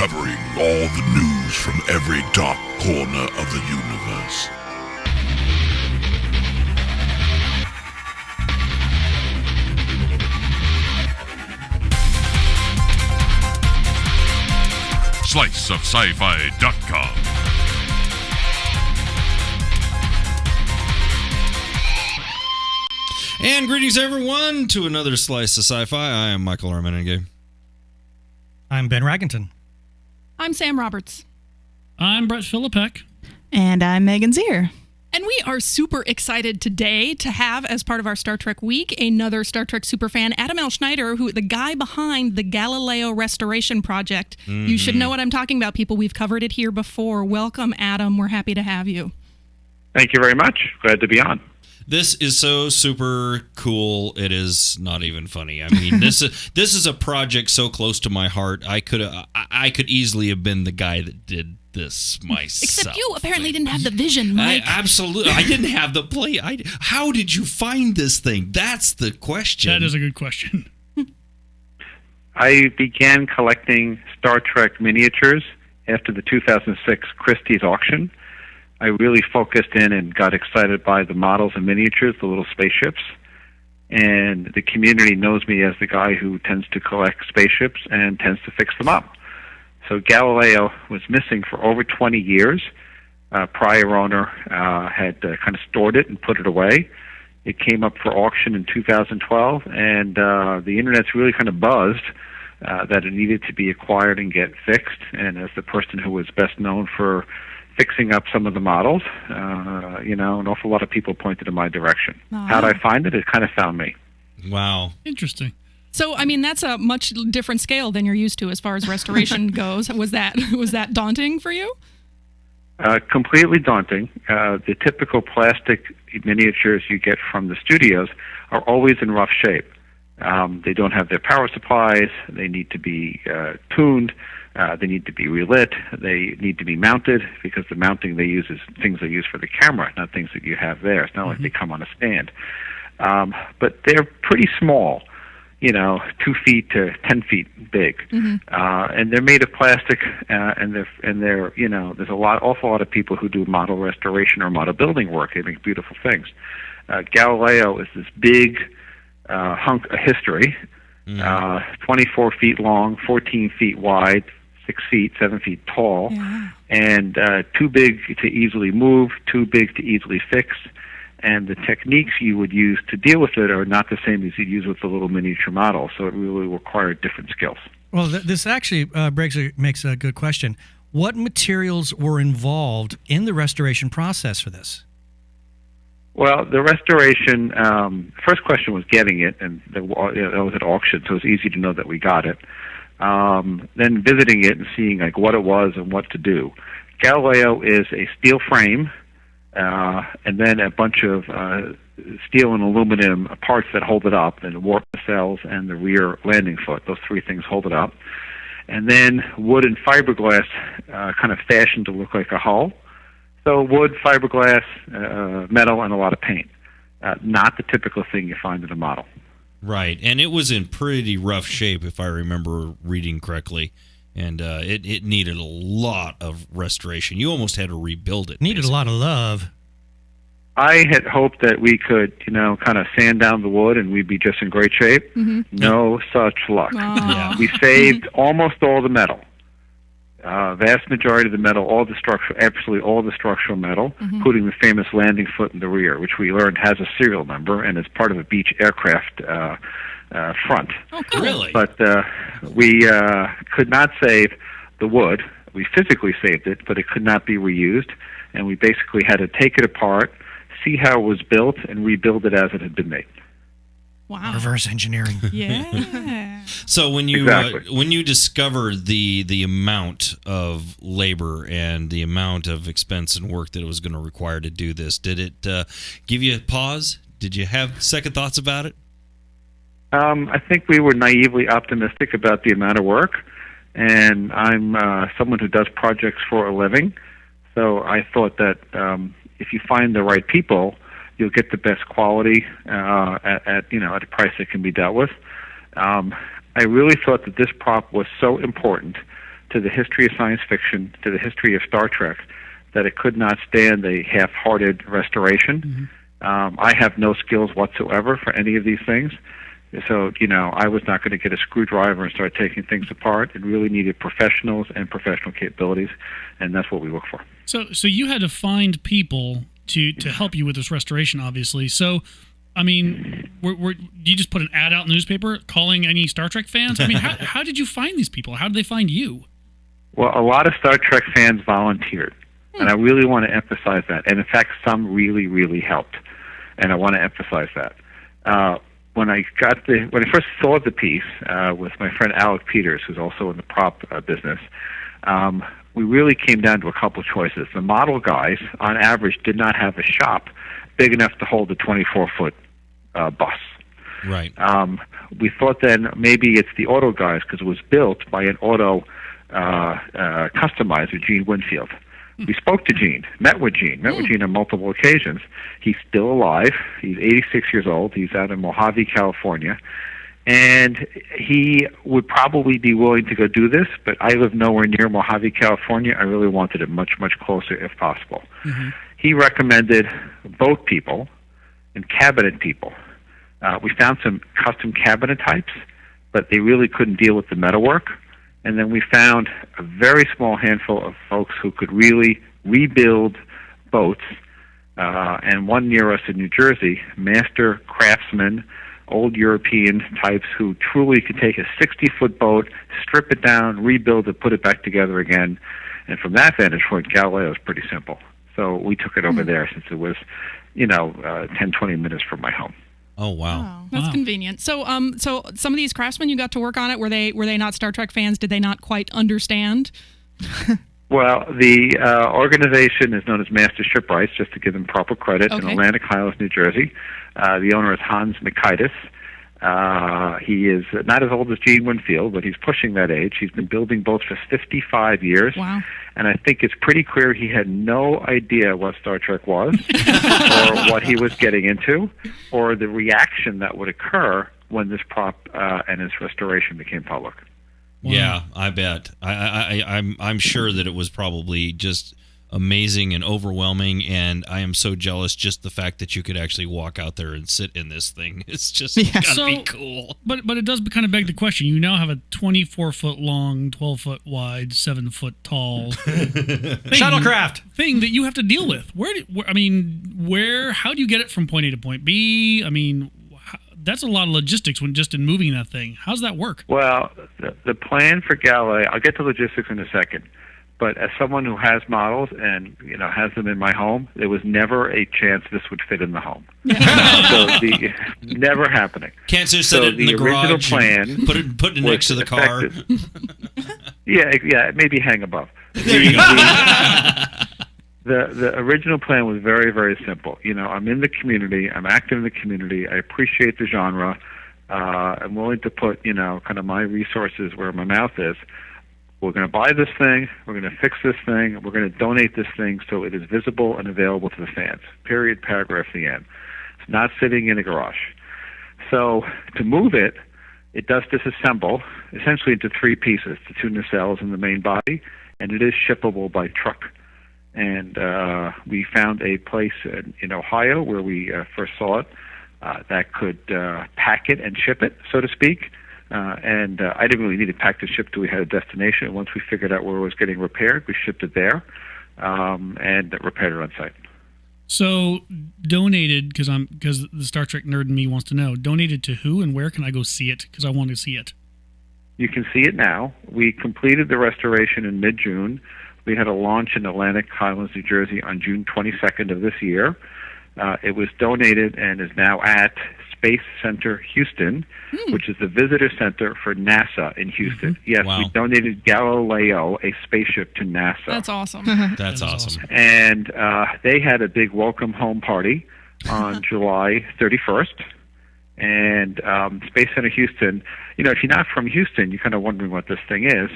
covering all the news from every dark corner of the universe. SliceofSciFi.com. And greetings, everyone, to another Slice of Sci-Fi. I am Michael Armenenge. I'm Ben Raggington. I'm Sam Roberts. I'm Brett Philippek. And I'm Megan Zier. And we are super excited today to have, as part of our Star Trek week, another Star Trek superfan, Adam L. Schneider, who the guy behind the Galileo restoration project. Mm-hmm. You should know what I'm talking about, people. We've covered it here before. Welcome, Adam. We're happy to have you. Thank you very much. Glad to be on. This is so super cool. It is not even funny. I mean, this is a project so close to my heart. I could easily have been the guy that did this myself. Except you apparently didn't have the vision, Mike. Absolutely. I didn't have the play. How did you find this thing? That's the question. That is a good question. I began collecting Star Trek miniatures after the 2006 Christie's auction. I really focused in and got excited by the models and miniatures, the little spaceships. And the community knows me as the guy who tends to collect spaceships and tends to fix them up. So Galileo was missing for over 20 years. Prior owner had kind of stored it and put it away. It came up for auction in 2012, and the internet's really kind of buzzed that it needed to be acquired and get fixed. And as the person who was best known for fixing up some of the models, an awful lot of people pointed in my direction. How'd I find it? It kind of found me. Wow. Interesting. So, I mean, that's a much different scale than you're used to as far as restoration goes. Was that daunting for you? Completely daunting. The typical plastic miniatures you get from the studios are always in rough shape. They don't have their power supplies. They need to be tuned. They need to be relit. They need to be mounted, because the mounting they use is things they use for the camera, not things that you have there. It's not like they come on a stand. But they're pretty small, 2 feet to 10 feet big. Mm-hmm. And they're made of plastic, and they're there's awful lot of people who do model restoration or model building work. They make beautiful things. Galileo is this big hunk of history, 24 feet long, 14 feet wide, 6 feet, 7 feet tall, and too big to easily move, too big to easily fix. And the techniques you would use to deal with it are not the same as you'd use with the little miniature model, so it really required different skills. Well, this actually makes a good question. What materials were involved in the restoration process for this? Well, the restoration, first question was getting it, and that was at auction, so it was easy to know that we got it. Then visiting it and seeing what it was and what to do. Galileo is a steel frame, and then a bunch of steel and aluminum parts that hold it up, and the warp nacelles and the rear landing foot. Those 3 things hold it up. And then wood and fiberglass kind of fashioned to look like a hull. So wood, fiberglass, metal, and a lot of paint. Not the typical thing you find in a model. Right, and it was in pretty rough shape, if I remember reading correctly. And it needed a lot of restoration. You almost had to rebuild it. Needed a lot of love. I had hoped that we could, kind of sand down the wood and we'd be just in great shape. Mm-hmm. No such luck. We saved almost all the metal. Vast majority of the metal, absolutely all the structural metal, including the famous landing foot in the rear, which we learned has a serial number and is part of a Beech aircraft front. Oh, cool. Really? But we could not save the wood. We physically saved it, but it could not be reused, and we basically had to take it apart, see how it was built, and rebuild it as it had been made. Wow. Reverse engineering. Yeah. So when you discovered the amount of labor and the amount of expense and work that it was going to require to do this, did it give you a pause? Did you have second thoughts about it? I think we were naively optimistic about the amount of work, and I'm someone who does projects for a living, so I thought that if you find the right people, you'll get the best quality at a price that can be dealt with. I really thought that this prop was so important to the history of science fiction, to the history of Star Trek, that it could not stand a half-hearted restoration. I have no skills whatsoever for any of these things. So, I was not going to get a screwdriver and start taking things apart. It really needed professionals and professional capabilities, and that's what we look for. So you had to find people to help you with this restoration, obviously. So, I mean, you just put an ad out in the newspaper calling any Star Trek fans? I mean, how did you find these people? How did they find you? Well, a lot of Star Trek fans volunteered, and I really want to emphasize that. And in fact, some really, really helped, and I want to emphasize that. When I first saw the piece with my friend Alec Peters, who's also in the prop business, we really came down to a couple choices. The model guys, on average, did not have a shop big enough to hold a 24-foot bus. Right. We thought then maybe it's the auto guys because it was built by an auto customizer, Gene Winfield. We spoke to Gene, met with Gene on multiple occasions. He's still alive. He's 86 years old. He's out in Mojave, California. And he would probably be willing to go do this, but I live nowhere near Mojave, California. I really wanted it much, much closer if possible. He recommended boat people and cabinet people. We found some custom cabinet types, but they really couldn't deal with the metalwork. And then we found a very small handful of folks who could really rebuild boats, and one near us in New Jersey, master craftsmen, old European types who truly could take a 60-foot boat, strip it down, rebuild it, put it back together again. And from that vantage point, Galileo is pretty simple. So we took it over there since it was, 10, 20 minutes from my home. Oh, wow. That's convenient. So so some of these craftsmen you got to work on it, were they not Star Trek fans? Did they not quite understand? Well, the organization is known as Master Shipwrights, just to give them proper credit, in Atlantic Highlands, New Jersey. The owner is Hans Mikaitis. He is not as old as Gene Winfield, but he's pushing that age. He's been building boats for 55 years. Wow. And I think it's pretty clear he had no idea what Star Trek was, or what he was getting into, or the reaction that would occur when this prop and its restoration became public. Wow. Yeah, I bet. I'm sure that it was probably just amazing and overwhelming, and I am so jealous just the fact that you could actually walk out there and sit in this thing. It's just gotta be cool. But it does kind of beg the question. You now have a 24-foot long, 12-foot wide, 7-foot tall Shuttlecraft thing that you have to deal with. How do you get it from point A to point B? I mean, that's a lot of logistics when just in moving that thing. How's that work? Well, the plan for Galileo, I'll get to logistics in a second. But as someone who has models and has them in my home, there was never a chance this would fit in the home. Never happening. Can't just set it in the garage. Plan put it next to the car. Yeah, maybe hang above. The original plan was very, very simple. I'm in the community. I'm active in the community. I appreciate the genre. I'm willing to put kind of my resources where my mouth is. We're going to buy this thing, we're going to fix this thing, we're going to donate this thing so it is visible and available to the fans. Period, paragraph, the end. It's not sitting in a garage. So to move it, it does disassemble essentially into three pieces, the two nacelles and the main body, and it is shippable by truck. And we found a place in Ohio where we first saw it that could pack it and ship it, so to speak. And I didn't really need it packed and shipped till we had a destination. Once we figured out where it was getting repaired, we shipped it there and repaired it on site. So donated, because the Star Trek nerd in me wants to know, donated to who and where can I go see it? Because I want to see it. You can see it now. We completed the restoration in mid-June. We had a launch in Atlantic Highlands, New Jersey on June 22nd of this year. It was donated and is now at Space Center Houston, which is the visitor center for NASA in Houston. Yes, Wow. We donated Galileo, a spaceship, to NASA. That's awesome. That's awesome. And they had a big welcome home party on July 31st. And Space Center Houston, if you're not from Houston, you're kind of wondering what this thing is.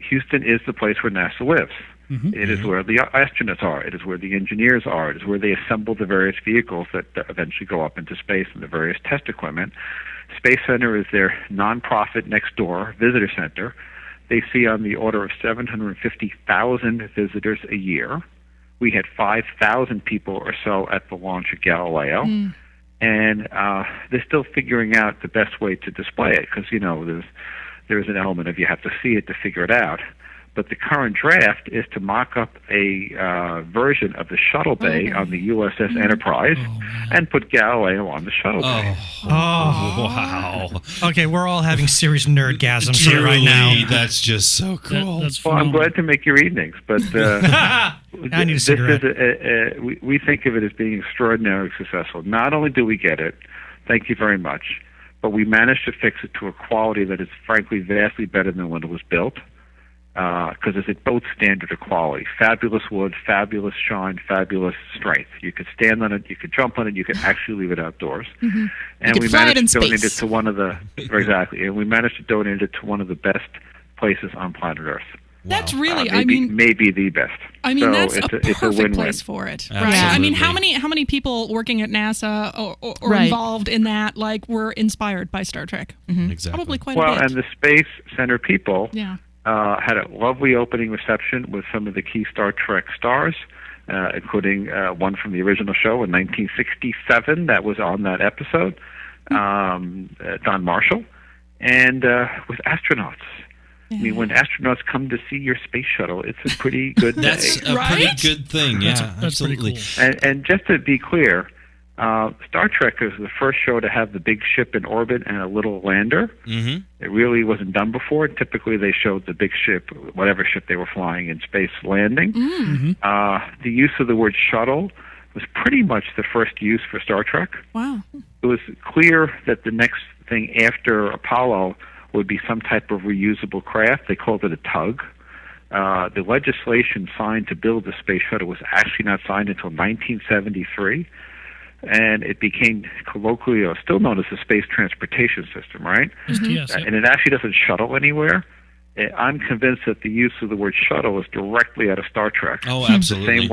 Houston is the place where NASA lives. It is where the astronauts are. It is where the engineers are. It is where they assemble the various vehicles that eventually go up into space and the various test equipment. Space Center is their nonprofit next door visitor center. they see on the order of 750,000 visitors a year. We had 5,000 people or so at the launch of Galileo. And they're still figuring out the best way to display it because, there's an element of you have to see it to figure it out. But the current draft is to mock up a version of the shuttle bay on the USS Enterprise and put Galileo on the shuttle bay. Wow. Okay, we're all having serious nerdgasms here right now. Truly, that's just so cool. That's Well, I'm phenomenal. glad to make your evenings, but I need a cigarette. we think of it as being extraordinarily successful. Not only do we get it, thank you very much, but we managed to fix it to a quality that is frankly vastly better than when it was built. Because it's at both standard of quality. Fabulous wood, fabulous shine, fabulous strength. You could stand on it, you could jump on it, you could actually leave it outdoors. And could we fly it managed in to donate it space. to one of the exactly, and we managed to donate it to one of the best places on planet Earth. That's really, Maybe the best. so it's that's a perfect perfect win-win. place for it. Right. Absolutely. I mean, how many people working at NASA or Right. involved in that were inspired by Star Trek? Exactly. Probably quite Well, a bit. and the Space Center people Yeah. had a lovely opening reception with some of the key Star Trek stars, including one from the original show in 1967 that was on that episode, Don Marshall, and with astronauts. I mean, when astronauts come to see your space shuttle, it's a pretty good That's day. a Right? pretty good thing. Yeah, That's pretty absolutely. cool. And just to be clear, Star Trek is the first show to have the big ship in orbit and a little lander. Mm-hmm. It really wasn't done before. Typically, they showed the big ship, whatever ship they were flying in space, landing. The use of the word shuttle was pretty much the first use for Star Trek. Wow. It was clear that the next thing after Apollo would be some type of reusable craft. They called it a tug. The legislation signed to build the space shuttle was actually not signed until 1973. And it became colloquially, or still known as the Space Transportation System, right? STS, yeah. And it actually doesn't shuttle anywhere. I'm convinced that the use of the word shuttle is directly out of Star Trek. Oh, absolutely.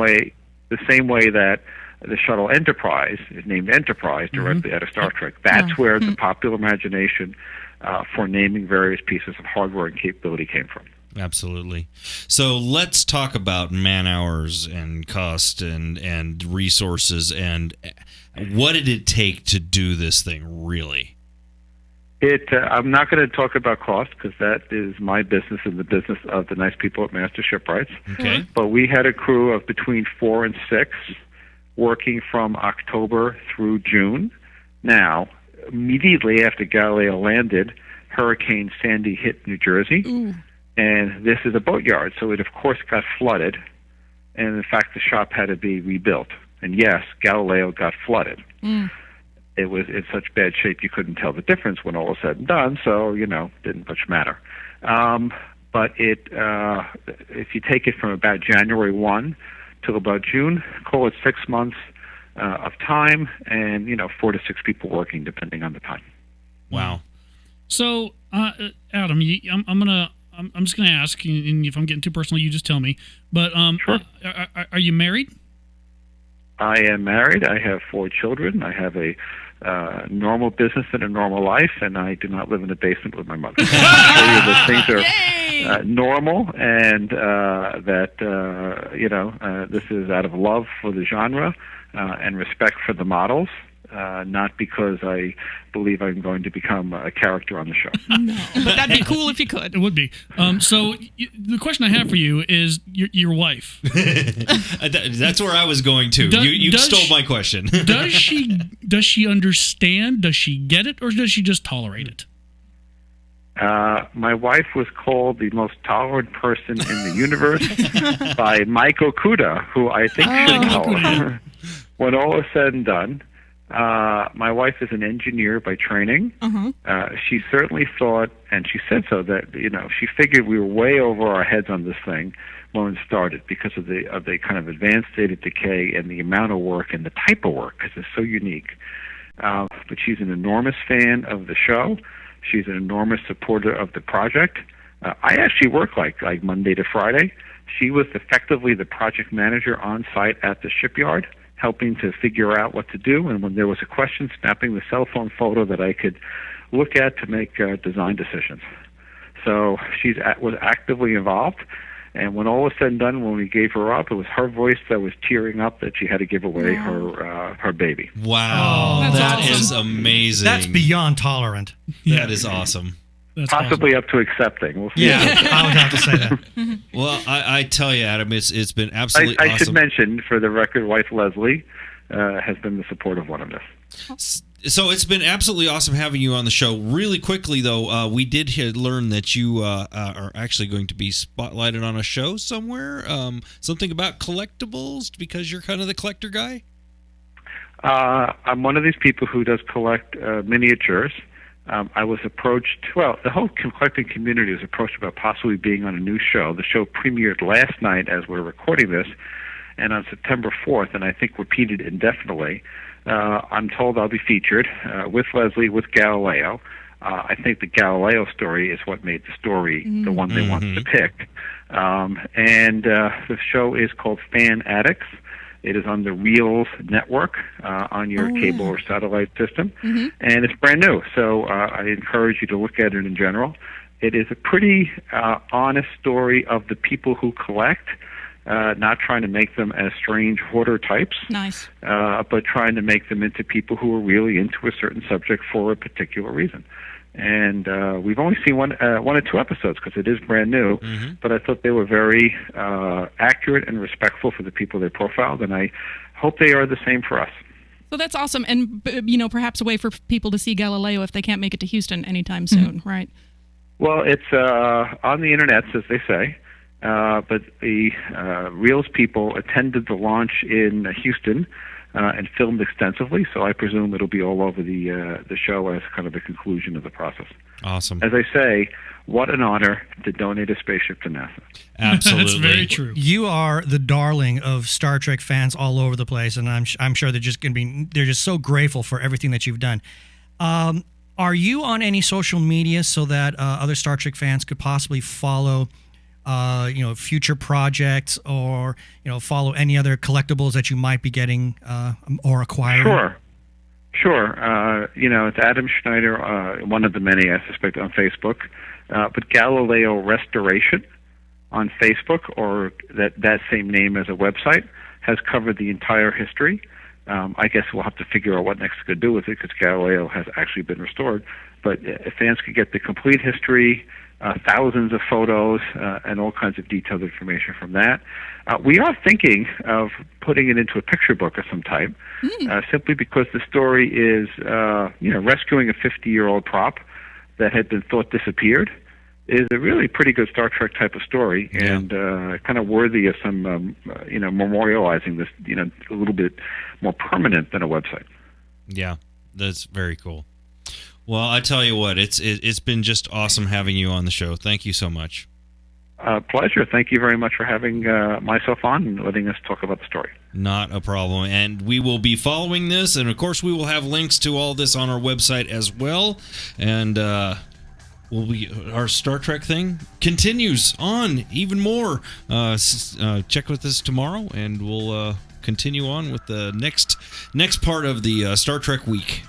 The same way that the shuttle Enterprise is named Enterprise, directly out of Star Trek. That's where the popular imagination for naming various pieces of hardware and capability came from. Absolutely. So let's talk about man hours and cost and resources and what did it take to do this thing, really? I'm not going to talk about cost because that is my business and the business of the nice people at Master Shipwrights. Okay. But we had a crew of between 4 and 6 working from October through June. Now, immediately after Galileo landed, Hurricane Sandy hit New Jersey. Ooh. And this is a boatyard, so it of course got flooded. And in fact, the shop had to be rebuilt. And yes, Galileo got flooded. It was in such bad shape you couldn't tell the difference when all was said and done, so, didn't much matter. But if you take it from about January 1 till about June, call it 6 months of time and, 4 to 6 people working, depending on the time. Wow. So, Adam, I'm just gonna ask, and if I'm getting too personal, you just tell me. But Sure. Are you married? I am married. I have 4 children. I have a normal business and a normal life, and I do not live in a basement with my mother. I tell you that things are normal, and this is out of love for the genre and respect for the models. Not because I believe I'm going to become a character on the show. No, but that'd be cool if you could. It would be. So the question I have for you is your wife. That's where I was going to. You stole my question. Does she understand? Does she get it, or does she just tolerate it? My wife was called the most tolerant person in the universe by Mike Okuda, who I think should know. When all is said and done, my wife is an engineer by training. She certainly thought, and she said so, that she figured we were way over our heads on this thing when it started because of the kind of advanced state of decay and the amount of work and the type of work because it's so unique. But she's an enormous fan of the show. She's an enormous supporter of the project. I actually work like Monday to Friday. She was effectively the project manager on site at the shipyard, helping to figure out what to do, and when there was a question, snapping the cell phone photo that I could look at to make design decisions. So was actively involved. And when all was said and done, when we gave her up, it was her voice that was tearing up that she had to give away her baby. Wow, That's that awesome. is amazing. That's beyond tolerant. That is awesome. That's Possibly up to accepting. We'll see. Yeah, I would have to say that. Well, I tell you, Adam, it's been absolutely I awesome. should mention, for the record, wife Leslie has been the supportive one of this. So it's been absolutely awesome having you on the show. Really quickly, though, we did learn that you are actually going to be spotlighted on a show somewhere. Something about collectibles, because you're kind of the collector guy? I'm one of these people who does collect miniatures. I was approached, the whole collecting community was approached about possibly being on a new show. The show premiered last night as we're recording this, and on September 4th, and I think repeated indefinitely. I'm told I'll be featured with Leslie, with Galileo. I think the Galileo story is what made the story the one they wanted to pick. And the show is called Fan Addicts. It is on the Reels network on your cable or satellite system, and it's brand new. So I encourage you to look at it in general. It is a pretty honest story of the people who collect, not trying to make them as strange hoarder types, Nice. but trying to make them into people who are really into a certain subject for a particular reason. And we've only seen one or two episodes because it is brand new, but I thought they were very accurate and respectful for the people they profiled, and I hope they are the same for us. So that's awesome. And, perhaps a way for people to see Galileo if they can't make it to Houston anytime soon, right? Well, it's on the internet, as they say. But the Reels people attended the launch in Houston and filmed extensively, so I presume it'll be all over the show as kind of the conclusion of the process. Awesome. As I say, what an honor to donate a spaceship to NASA. Absolutely. That's very true. You are the darling of Star Trek fans all over the place, and I'm sure they're just so grateful for everything that you've done. Are you on any social media so that other Star Trek fans could possibly follow future projects, or follow any other collectibles that you might be getting or acquiring? Sure. It's Adam Schneider, one of the many, I suspect, on Facebook. But Galileo Restoration on Facebook, or that same name as a website, has covered the entire history. I guess we'll have to figure out what next to do with it, because Galileo has actually been restored. But fans could get the complete history, thousands of photos, and all kinds of detailed information from that. We are thinking of putting it into a picture book of some type, simply because the story is, rescuing a 50-year-old prop that had been thought disappeared is a really pretty good Star Trek type of story, and kind of worthy of some, memorializing this, a little bit more permanent than a website. Yeah, that's very cool. Well, I tell you what, it's been just awesome having you on the show. Thank you so much. Pleasure. Thank you very much for having myself on and letting us talk about the story. Not a problem. And we will be following this, and of course we will have links to all this on our website as well. And our Star Trek thing continues on even more. Check with us tomorrow, and we'll continue on with the next part of the Star Trek week.